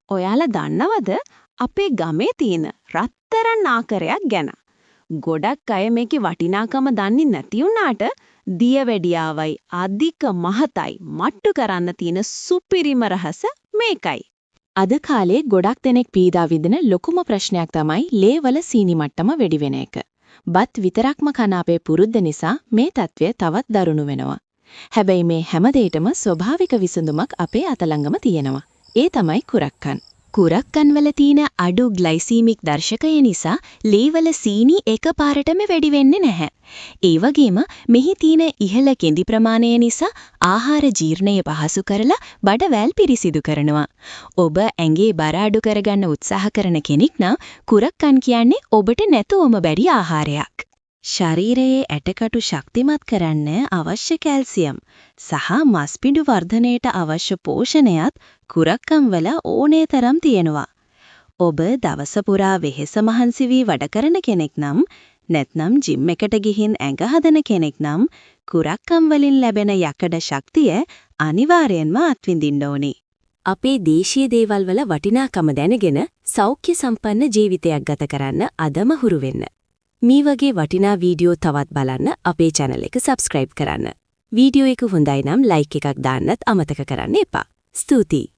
ඔයාලා දන්නවද අපේ ගමේ තියෙන රත්තරන් ආකරයක් ගැන? ගොඩක් අය මේකේ වටිනාකම දන්නේ නැති වුණාට දියවැඩියාවයි අධික මහතයි මට්ටු කරන්න තියෙන සුපිරිම රහස මේකයි. අද කාලේ ගොඩක් දෙනෙක් පීඩා විඳින ලොකුම ප්‍රශ්නයක් තමයි ලේවල සීනි මට්ටම වැඩි වෙන එක. බත් විතරක්ම කන අපේ පුරුද්ද නිසා මේ තත්ත්වය තවත් දරුණු වෙනවා. හැබැයි මේ හැම දෙයකම ස්වභාවික විසඳුමක් අපේ අතලඟම තියෙනවා. ඒ තමයි කුරක්කන්. කුරක්කන් වල තියෙන අඩු ග්ලයිසීමික් දර්ශකය නිසා ලේවල සීනි එකපාරටම වැඩි වෙන්නේ නැහැ. ඒ වගේම මෙහි තියෙන ඉහළ කෙඳි ප්‍රමාණය නිසා ආහාර ජීර්ණය පහසු කරලා බඩවැල් පිරිසිදු කරනවා. ඔබ ඇඟේ බර අඩු කරගන්න උත්සාහ කරන කෙනෙක් නම් කුරක්කන් කියන්නේ ඔබට නැතුවම බැරි ආහාරයක්. ශරීරයේ ඇටකටු ශක්තිමත් කරන්න අවශ්‍ය කැල්සියම් සහ මස්පිඩු වර්ධනයට අවශ්‍ය පෝෂණයත් කුරක්කන් වල ඕනේ තරම් තියෙනවා. ඔබ දවස පුරා වෙහෙස මහන්සි වී වැඩ කරන කෙනෙක් නම් නැත්නම් ජිම් එකට ගිහින් ඇඟ හදන කෙනෙක් නම් කුරක්කන් වලින් ලැබෙන යකඩ ශක්තිය අනිවාර්යෙන්ම අත්විඳින්න ඕනේ. අපේ දේශීය දේවල් වල වටිනාකම දැනගෙන සෞඛ්‍ය සම්පන්න ජීවිතයක් ගත කරන්න අදම හුරු වෙන්න. මේ වගේ වටිනා වීඩියෝ තවත් බලන්න අපේ channel එක subscribe කරන්න. වීඩියෝ එක හොඳයි නම් like එකක් දාන්නත් අමතක කරන්න එපා. ස්තුතියි.